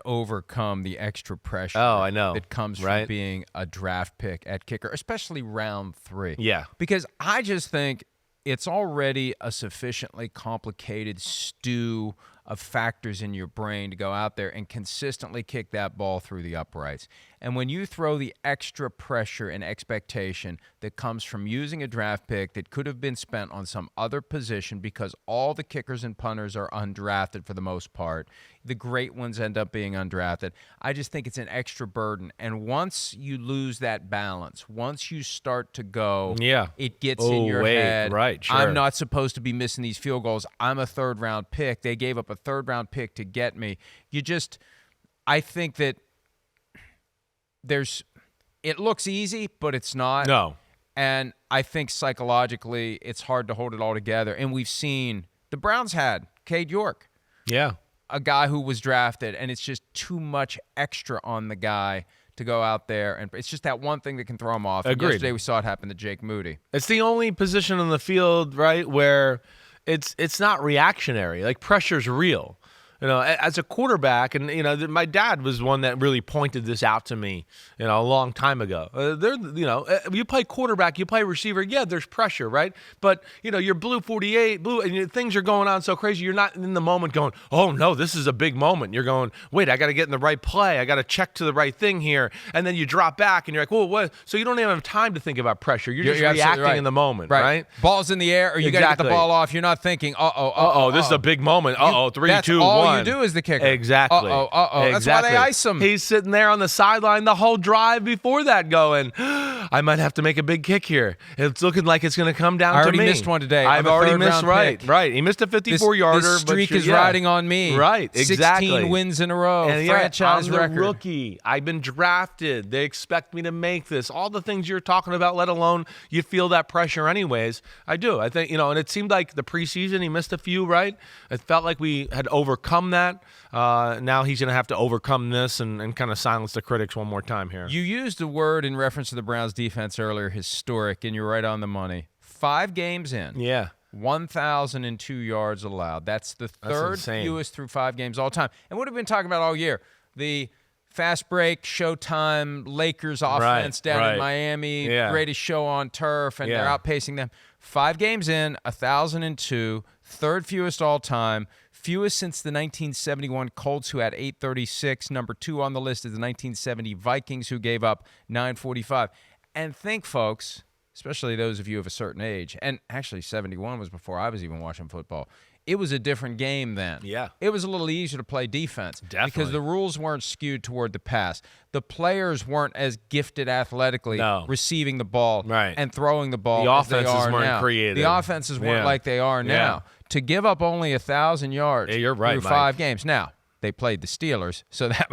overcome the extra pressure I know. that comes from being a draft pick at kicker, especially round 3. Yeah. Because I just think it's already a sufficiently complicated stew of factors in your brain to go out there and consistently kick that ball through the uprights. And when you throw the extra pressure and expectation that comes from using a draft pick that could have been spent on some other position, because all the kickers and punters are undrafted for the most part, the great ones end up being undrafted. I just think it's an extra burden. And once you lose that balance, once you start to go, it gets in your head. Right, sure. I'm not supposed to be missing these field goals. I'm a third-round pick. They gave up a third-round pick to get me. I think that it looks easy, but it's not. No. And I think psychologically it's hard to hold it all together. And we've seen the Browns had Cade York. Yeah. A guy who was drafted, and it's just too much extra on the guy to go out there. And it's just that one thing that can throw him off. Agreed. Yesterday we saw it happen to Jake Moody. It's the only position on the field, right, where it's not reactionary. Like, pressure's real. You know, as a quarterback, and, you know, my dad was one that really pointed this out to me, you know, a long time ago. You play quarterback, you play receiver, there's pressure, right? But, you know, you're blue 48, and things are going on so crazy, you're not in the moment going, oh, no, this is a big moment. You're going, wait, I got to get in the right play. I got to check to the right thing here. And then you drop back, and you're like, well, what? So you don't even have time to think about pressure. You're just reacting in the moment, right? Ball's in the air, or you got to get the ball off. You're not thinking, this is a big moment. 3, 2, 1. All you do is the kicker. Exactly. Exactly. That's why they ice him. He's sitting there on the sideline the whole drive before that going, I might have to make a big kick here. It's looking like it's going to come down to me. I already missed one today. I've already missed, right. He missed a 54-yarder. This streak is riding on me. Right, exactly. 16 wins in a row, and franchise record. I'm the rookie. I've been drafted. They expect me to make this. All the things you're talking about, let alone you feel that pressure anyways. I do. I think, and it seemed like the preseason he missed a few, right? It felt like we had overcome that. Now he's going to have to overcome this and kind of silence the critics one more time here. You used a word in reference to the Browns defense earlier, historic, and you're right on the money. 5 games in. 1,002 yards allowed. That's the third fewest through 5 games all time. And what have we been talking about all year? The fast break, Showtime, Lakers offense down in Miami, greatest show on turf, and they're outpacing them. 5 games in, 1,002, third fewest all time. Fewest since the 1971 Colts, who had 836. Number 2 on the list is the 1970 Vikings, who gave up 945. And think, folks, especially those of you of a certain age, and actually 71 was before I was even watching football, it was a different game then. Yeah. It was a little easier to play defense. Definitely. Because the rules weren't skewed toward the pass. The players weren't as gifted athletically receiving the ball and throwing the ball as they are now. The offenses weren't creative. The offenses weren't like they are now. To give up only 1,000 yards you're right, through 5 games. Now, they played the Steelers, so that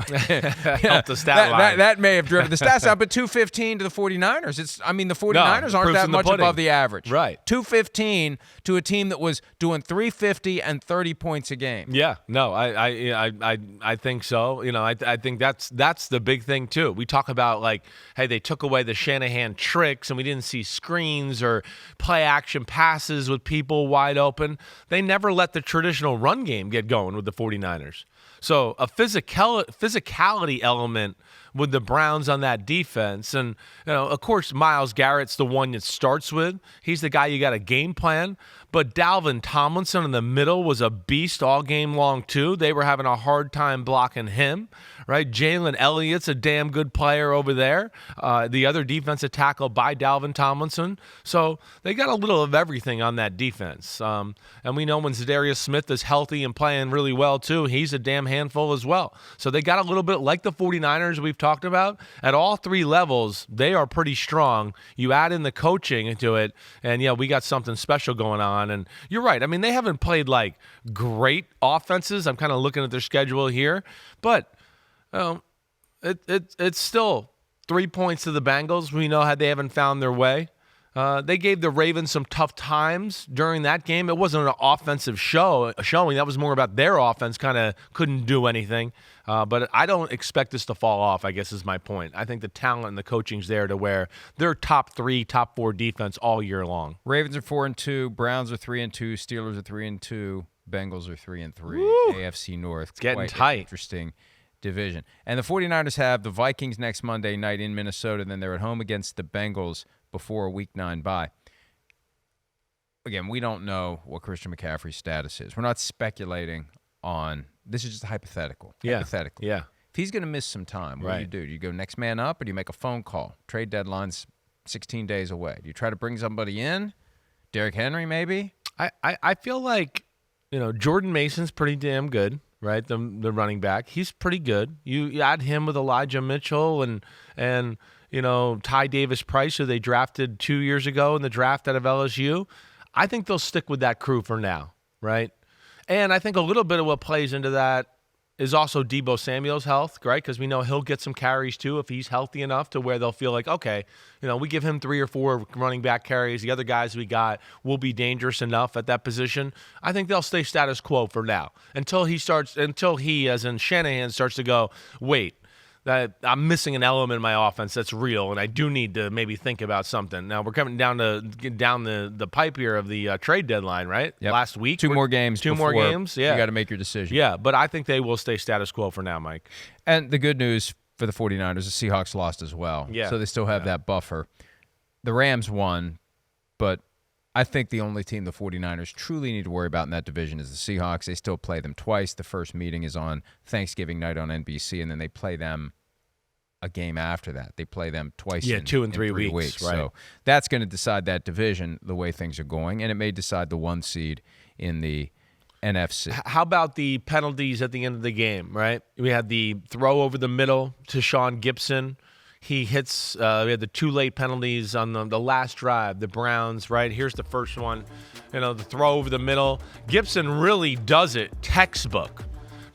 helped the stat line. That may have driven the stats out, but 215 to the 49ers. The 49ers aren't that much above the average. Right. 215 to a team that was doing 350 and 30 points a game. Yeah. No, I think so. I think that's the big thing too. We talk about, like, hey, they took away the Shanahan tricks and we didn't see screens or play action passes with people wide open. They never let the traditional run game get going with the 49ers. So a physicality element with the Browns on that defense. And, of course, Myles Garrett's the one it starts with. He's the guy you got a game plan. But Dalvin Tomlinson in the middle was a beast all game long, too. They were having a hard time blocking him, right? Jalen Elliott's a damn good player over there. The other defensive tackle by Dalvin Tomlinson. So they got a little of everything on that defense. And we know when Zadarius Smith is healthy and playing really well, too, he's a damn handful as well. So they got a little bit like the 49ers we've talked about. At all 3 levels, they are pretty strong. You add in the coaching into it, and, we got something special going on. And you're right. I mean, they haven't played, like, great offenses. I'm kind of looking at their schedule here. But it's still 3 points to the Bengals. We know how they haven't found their way. They gave the Ravens some tough times during that game. It wasn't an offensive showing. That was more about their offense kind of couldn't do anything. But I don't expect this to fall off, I guess is my point. I think the talent and the coaching's there to where they're top 3, top 4 defense all year long. Ravens are 4-2. Browns are 3-2. Steelers are 3-2. Bengals are 3-3. AFC North. It's getting tight. Interesting division. And the 49ers have the Vikings next Monday night in Minnesota, then they're at home against the Bengals before a Week 9 bye. Again, we don't know what Christian McCaffrey's status is. We're not speculating on – this is just hypothetical. Yeah. Hypothetical. Yeah. If he's going to miss some time, what do? Do you go next man up, or do you make a phone call? Trade deadline's 16 days away. Do you try to bring somebody in? Derrick Henry, maybe? I feel like, Jordan Mason's pretty damn good, right? The running back. He's pretty good. You add him with Elijah Mitchell and Ty Davis-Price, who they drafted 2 years ago in the draft out of LSU. I think they'll stick with that crew for now, right? And I think a little bit of what plays into that is also Deebo Samuel's health, right? Because we know he'll get some carries too if he's healthy enough to where they'll feel like, okay, we give him 3 or 4 running back carries. The other guys we got will be dangerous enough at that position. I think they'll stay status quo for now until he, as in Shanahan, starts to go, wait, that I'm missing an element in my offense that's real, and I do need to maybe think about something. Now, we're coming down the pipe here of the trade deadline, right? Yep. Last week. Two more games. Yeah. You got to make your decision. Yeah, but I think they will stay status quo for now, Mike. And the good news for the 49ers, the Seahawks lost as well. Yeah. So they still have that buffer. The Rams won, but I think the only team the 49ers truly need to worry about in that division is the Seahawks. They still play them twice. The first meeting is on Thanksgiving night on NBC, and then they play them a game after that. They play them twice in 2 and 3 weeks. Right. So that's going to decide that division the way things are going, and it may decide the 1 seed in the NFC. How about the penalties at the end of the game, right? We had the throw over the middle to Sean Gibson. He hits, we had the 2 late penalties on the last drive, the Browns, right? Here's the first one, the throw over the middle. Gibson really does it textbook.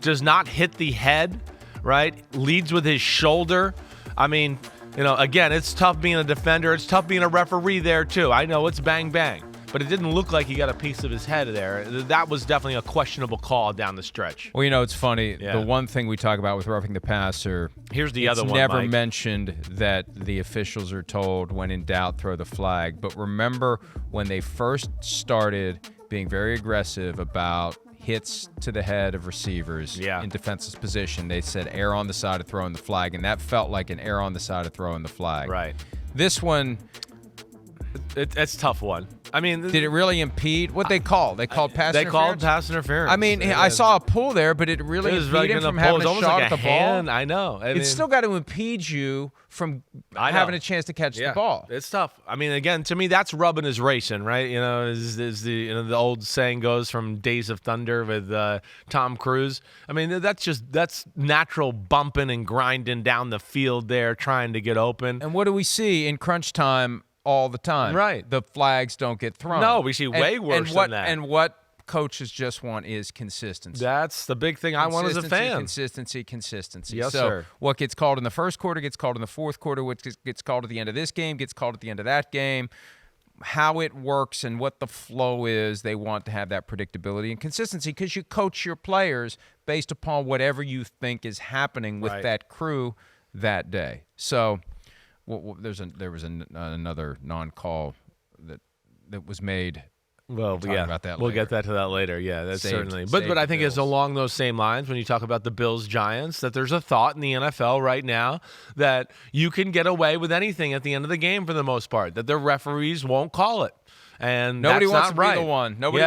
Does not hit the head, right? Leads with his shoulder. I mean, again, it's tough being a defender. It's tough being a referee there, too. I know it's bang, bang. But it didn't look like he got a piece of his head there. That was definitely a questionable call down the stretch. Well, it's funny. Yeah. The one thing we talk about with roughing the passer, here's the other one, never Mike. mentioned that the officials are told, when in doubt, throw the flag. But remember when they first started being very aggressive about hits to the head of receivers in defenseless position, they said err on the side of throwing the flag, and that felt like an err on the side of throwing the flag. Right. This one, it's a tough one. I mean, did it really impede? What they called? They called pass interference? They called pass interference. I mean, I saw a pull there, but it really impeded him from having a shot at the ball. I know. It's still got to impede you from having a chance to catch the ball. It's tough. I mean, again, to me, that's rubbing is racing, right? As the old saying goes from Days of Thunder with Tom Cruise. I mean, that's natural bumping and grinding down the field there, trying to get open. And what do we see in crunch time? All the time. Right. The flags don't get thrown. No, we see way worse than that. And what coaches just want is consistency. That's the big thing I want as a fan. Consistency. Yes, so sir. What gets called in the first quarter gets called in the fourth quarter. What gets called at the end of this game gets called at the end of that game. How it works and what the flow is, they want to have that predictability and consistency because you coach your players based upon whatever you think is happening with that crew that day. So there was another non-call that was made. Well, about that we'll get to that later. Yeah, that's certainly. But I think it's along those same lines when you talk about the Bills-Giants that there's a thought in the NFL right now that you can get away with anything at the end of the game for the most part, that the referees won't call it. And nobody that's wants not to right. be the one. Nobody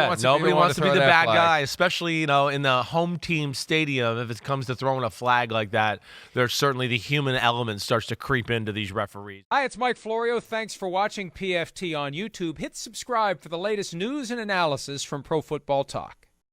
wants to be the bad flag. guy, especially in the home team stadium. If it comes to throwing a flag like that, there's certainly the human element starts to creep into these referees. Hi, it's Mike Florio. Thanks for watching PFT on YouTube. Hit subscribe for the latest news and analysis from Pro Football Talk.